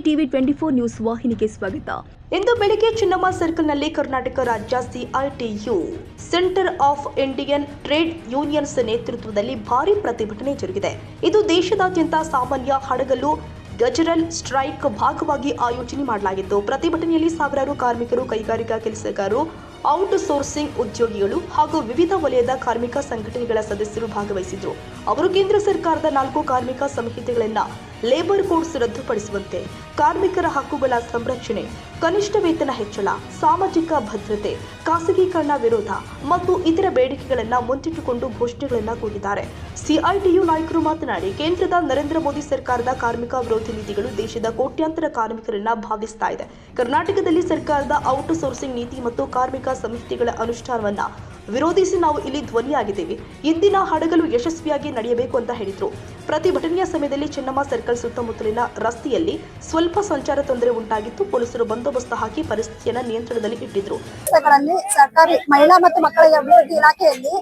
TV 24 news ವಾಹಿನಿಗೆ ಸ್ವಾಗತ. ಇಂದು ಬೆಳಗ್ಗೆ ಚೆನ್ನಮ್ಮ ಸರ್ಕಲ್ನಲ್ಲಿ ಕರ್ನಾಟಕ ರಾಜ್ಯ CITU centre of Indian trade unions ನೇತೃತ್ವದಲ್ಲಿ ಭಾರೀ ಪ್ರತಿಭಟನೆ ಜರುಗಿದೆ. ಇದು ದೇಶದಾದ್ಯಂತ ಸಾಮಾನ್ಯ ಹಡಗಲು ಗಜರಲ್ ಸ್ಟ್ರೈಕ್ ಭಾಗವಾಗಿ ಆಯೋಜನೆ ಮಾಡಲಾಗಿತ್ತು. ಪ್ರತಿಭಟನೆಯಲ್ಲಿ ಸಾವಿರಾರು ಕಾರ್ಮಿಕರು, ಕೈಗಾರಿಕಾ ಕೆಲಸಗಾರರು, ಔಟ್ ಸೋರ್ಸಿಂಗ್ ಉದ್ಯೋಗಿಗಳು ಹಾಗೂ ವಿವಿಧ ವಲಯದ ಕಾರ್ಮಿಕ ಸಂಘಟನೆಗಳ ಸದಸ್ಯರು ಭಾಗವಹಿಸಿದ್ರು. ಅವರು ಕೇಂದ್ರ ಸರ್ಕಾರದ 4 ಕಾರ್ಮಿಕ ಸಂಹಿತೆಗಳನ್ನು ಲೇಬರ್ ಕೋಡ್ಸ್ ರದ್ದುಪಡಿಸುವಂತೆ, ಕಾರ್ಮಿಕರ ಹಕ್ಕುಗಳ ಸಂರಕ್ಷಣೆ, ಕನಿಷ್ಠ ವೇತನ ಹೆಚ್ಚಳ, ಸಾಮಾಜಿಕ ಭದ್ರತೆ, ಖಾಸಗೀಕರಣ ವಿರೋಧ ಮತ್ತು ಇತರ ಬೇಡಿಕೆಗಳನ್ನು ಮುಂದಿಟ್ಟುಕೊಂಡು ಘೋಷಣೆಗಳನ್ನು ಕೂಗಿದ್ದಾರೆ. ಸಿಐಟಿಯು ನಾಯಕರು ಮಾತನಾಡಿ, ಕೇಂದ್ರದ ನರೇಂದ್ರ ಮೋದಿ ಸರ್ಕಾರದ ಕಾರ್ಮಿಕ ವಿರೋಧಿ ನೀತಿಗಳು ದೇಶದ ಕೋಟ್ಯಾಂತರ ಕಾರ್ಮಿಕರನ್ನ ಭಾವಿಸ್ತಾ ಇದೆ. ಕರ್ನಾಟಕದಲ್ಲಿ ಸರ್ಕಾರದ ಔಟ್ ಸೋರ್ಸಿಂಗ್ ನೀತಿ ಮತ್ತು ಕಾರ್ಮಿಕ ಸಂಹಿತೆಗಳ ಅನುಷ್ಠಾನವನ್ನ ವಿರೋಧಿಸಿ ನಾವು ಇಲ್ಲಿ ಧ್ವನಿಯಾಗಿದ್ದೇವೆ. ಇಂದಿನ ಹಡಗಲು ಯಶಸ್ವಿಯಾಗಿ ನಡೆಯಬೇಕು ಅಂತ ಹೇಳಿದ್ರು. ಪ್ರತಿಭಟನೆಯ ಸಮಯದಲ್ಲಿ ಚೆನ್ನಮ್ಮ ಸರ್ಕಲ್ ಸುತ್ತಮುತ್ತಲಿನ ರಸ್ತೆಯಲ್ಲಿ ಸ್ವಲ್ಪ ಸಂಚಾರ ತೊಂದರೆ ಉಂಟಾಗಿತ್ತು. ಪೊಲೀಸರು ಬಂದೋಬಸ್ತ್ ಹಾಕಿ ಪರಿಸ್ಥಿತಿಯನ್ನು ನಿಯಂತ್ರಣದಲ್ಲಿ ಇಟ್ಟಿದ್ರು. ಸರ್ಕಾರಿ ಮಹಿಳಾ ಮತ್ತು ಮಕ್ಕಳ ಅಭಿವೃದ್ಧಿ ಇಲಾಖೆಯಲ್ಲಿ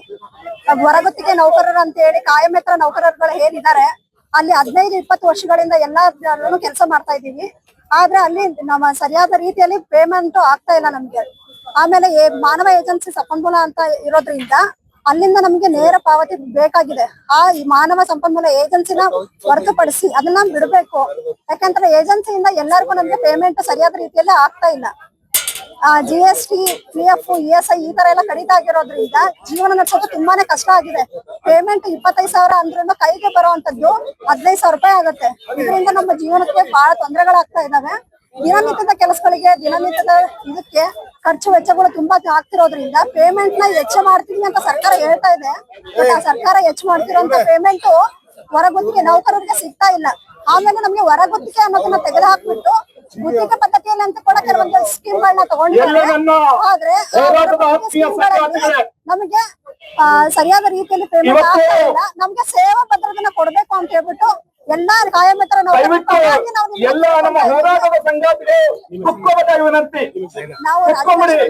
ಹೊರಗುತ್ತಿಗೆ ನೌಕರರು ಅಂತ ಹೇಳಿ ಕಾಯಮೇತರ ನೌಕರರುಗಳು ಏನಿದ್ದಾರೆ, ಅಲ್ಲಿ 15-20 ವರ್ಷಗಳಿಂದ ಎಲ್ಲರೂ ಕೆಲಸ ಮಾಡ್ತಾ ಇದ್ದೀವಿ. ಆದ್ರೆ ಅಲ್ಲಿ ನಮ್ಮ ಸರಿಯಾದ ರೀತಿಯಲ್ಲಿ ಪೇಮೆಂಟ್ ಆಗ್ತಾ ಇಲ್ಲ ನಮ್ಗೆ. ಆಮೇಲೆ ಮಾನವ ಏಜೆನ್ಸಿ ಸಂಪನ್ಮೂಲ ಅಂತ ಇರೋದ್ರಿಂದ ಅಲ್ಲಿಂದ ನಮ್ಗೆ ನೇರ ಪಾವತಿ ಬೇಕಾಗಿದೆ. ಈ ಮಾನವ ಸಂಪನ್ಮೂಲ ಏಜೆನ್ಸಿನ ಹೊರತುಪಡಿಸಿ ಅದನ್ನ ಬಿಡಬೇಕು. ಯಾಕಂದ್ರೆ ಏಜೆನ್ಸಿಯಿಂದ ಎಲ್ಲರಿಗೂ ನಮ್ಗೆ ಪೇಮೆಂಟ್ ಸರಿಯಾದ ರೀತಿಯಲ್ಲಿ ಆಗ್ತಾ ಇಲ್ಲ. GST, PF, ESI ಈ ತರ ಎಲ್ಲ ಕಡಿತ ಆಗಿರೋದ್ರಿಂದ ಜೀವನ ನಡೆಸೋದು ತುಂಬಾನೇ ಕಷ್ಟ ಆಗಿದೆ. ಪೇಮೆಂಟ್ 25,000 ಅಂದ್ರೂ ಕೈಗೆ ಬರುವಂತದ್ದು 15,000 ರೂಪಾಯಿ ಆಗುತ್ತೆ. ಇದರಿಂದ ನಮ್ಮ ಜೀವನಕ್ಕೆ ಬಹಳ ತೊಂದರೆಗಳಾಗ್ತಾ ಇದಾವೆ. ದಿನನಿತ್ಯದ ಕೆಲಸಗಳಿಗೆ, ದಿನನಿತ್ಯದ ಇದಕ್ಕೆ ಖರ್ಚು ವೆಚ್ಚಗಳು ತುಂಬಾ ಆಗ್ತಿರೋದ್ರಿಂದ ಪೇಮೆಂಟ್ ನ ಹೆಚ್ಚು ಮಾಡ್ತೀವಿ ಅಂತ ಸರ್ಕಾರ ಹೇಳ್ತಾ ಇದೆ. ಬಟ್ ಆ ಸರ್ಕಾರ ಹೆಚ್ಚು ಮಾಡ್ತಿರೋಂತ ಪೇಮೆಂಟ್ ಹೊರಗುತ್ತಿಗೆ ನೌಕರರಿಗೆ ಸಿಗ್ತಾ ಇಲ್ಲ. ಆಮೇಲೆ ನಮ್ಗೆ ಹೊರಗುತ್ತಿಗೆ ಅನ್ನೋದನ್ನ ತೆಗೆದು ಹಾಕ್ಬಿಟ್ಟು ಗುತ್ತಿಗೆ ಪದ್ಧತಿಯಲ್ಲಿ ಅಂತ ಕೂಡ ಕೆಲವೊಂದು ಸ್ಕೀಮ್ಗಳನ್ನ ತಗೊಂಡಿದ್ದಾರೆ. ಆದ್ರೆ ನಮಗೆ ಸರಿಯಾದ ರೀತಿಯಲ್ಲಿ ಪೇಮೆಂಟ್ ಆಗ್ತಾ ಇಲ್ಲ. ನಮ್ಗೆ ಸೇವಾ ಭದ್ರತೆನ ಕೊಡ್ಬೇಕು ಅಂತ ಹೇಳ್ಬಿಟ್ಟು ಎಲ್ಲಾ ಕಾಯಮಿತರ ನಾವು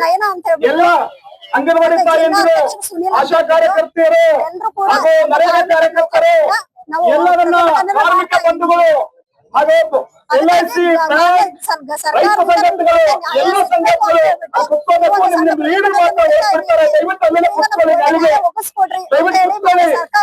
ನಯನ ಅಂತ ಹೇಳ್ಬಿಟ್ಟು ಅಂಗನವಾಡಿ ತಾಯಂದಿರು, ಆಶಾ ಕಾರ್ಯಕರ್ತೆಯರು ಹಾಗೂ ನರೇಗಾ ಕಾರ್ಯಕರ್ತರು, ಎಲ್ಲರನ್ನ ಕಾರ್ಮಿಕ ಬಂಧುಗಳು ಹಾಗೂ LIC, ರೈತ ಸಂಘಟನೆಗಳು, ಎಲ್ಲ ಸಂಘಟನೆಗಳು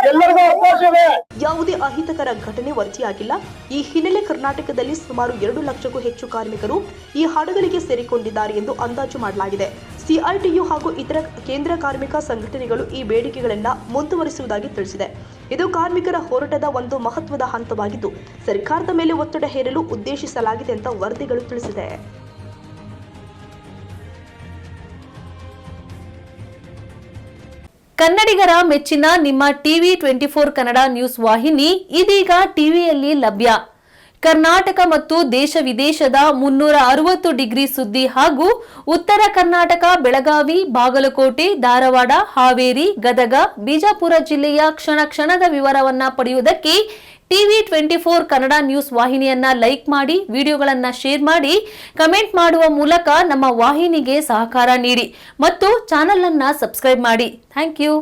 ಎಲ್ಲರಿಗೂ ಅವಕಾಶ ಇದೆ. ಯಾವುದೇ ಅಹಿತಕರ ಘಟನೆ ವರದಿಯಾಗಿಲ್ಲ. ಈ ಹಿನ್ನೆಲೆ ಕರ್ನಾಟಕದಲ್ಲಿ ಸುಮಾರು 2 ಲಕ್ಷಕ್ಕೂ ಹೆಚ್ಚು ಕಾರ್ಮಿಕರು ಈ ಹಡಗಲಿಗೆ ಸೇರಿಕೊಂಡಿದ್ದಾರೆ ಎಂದು ಅಂದಾಜು ಮಾಡಲಾಗಿದೆ. ಸಿಐಟಿಯು ಹಾಗೂ ಇತರ ಕೇಂದ್ರ ಕಾರ್ಮಿಕ ಸಂಘಟನೆಗಳು ಈ ಬೇಡಿಕೆಗಳನ್ನು ಮುಂದುವರಿಸುವುದಾಗಿ ತಿಳಿಸಿದೆ. ಇದು ಕಾರ್ಮಿಕರ ಹೋರಾಟದ ಒಂದು ಮಹತ್ವದ ಹಂತವಾಗಿದ್ದು ಸರ್ಕಾರದ ಮೇಲೆ ಒತ್ತಡ ಹೇರಲು ಉದ್ದೇಶಿಸಲಾಗಿದೆ ಅಂತ ವರದಿಗಳು ತಿಳಿಸಿದೆ. ಕನ್ನಡಿಗರ ಮೆಚ್ಚಿನ ನಿಮ್ಮ ಟಿವಿ 24 ಕನ್ನಡ ನ್ಯೂಸ್ ವಾಹಿನಿ ಇದೀಗ ಟಿವಿಯಲ್ಲಿ ಲಭ್ಯ. ಕರ್ನಾಟಕ ಮತ್ತು ದೇಶ ವಿದೇಶದ 360 ಡಿಗ್ರಿ ಸುದ್ದಿ ಹಾಗೂ ಉತ್ತರ ಕರ್ನಾಟಕ, ಬೆಳಗಾವಿ, ಬಾಗಲಕೋಟೆ, ಧಾರವಾಡ, ಹಾವೇರಿ, ಗದಗ, ಬಿಜಾಪುರ ಜಿಲ್ಲೆಯ ಕ್ಷಣ ಕ್ಷಣದ ವಿವರವನ್ನ ಪಡೆಯುವುದಕ್ಕೆ ಟಿವಿ 24 ಕನ್ನಡ ನ್ಯೂಸ್ ವಾಹಿನಿಯನ್ನ ಲೈಕ್ ಮಾಡಿ, ವಿಡಿಯೋಗಳನ್ನ ಶೇರ್ ಮಾಡಿ, ಕಮೆಂಟ್ ಮಾಡುವ ಮೂಲಕ ನಮ್ಮ ವಾಹಿನಿಗೆ ಸಹಕಾರ ನೀಡಿ ಮತ್ತು ಚಾನೆಲ್ ಅನ್ನ ಸಬ್ಸ್ಕ್ರೈಬ್ ಮಾಡಿ. Thank you.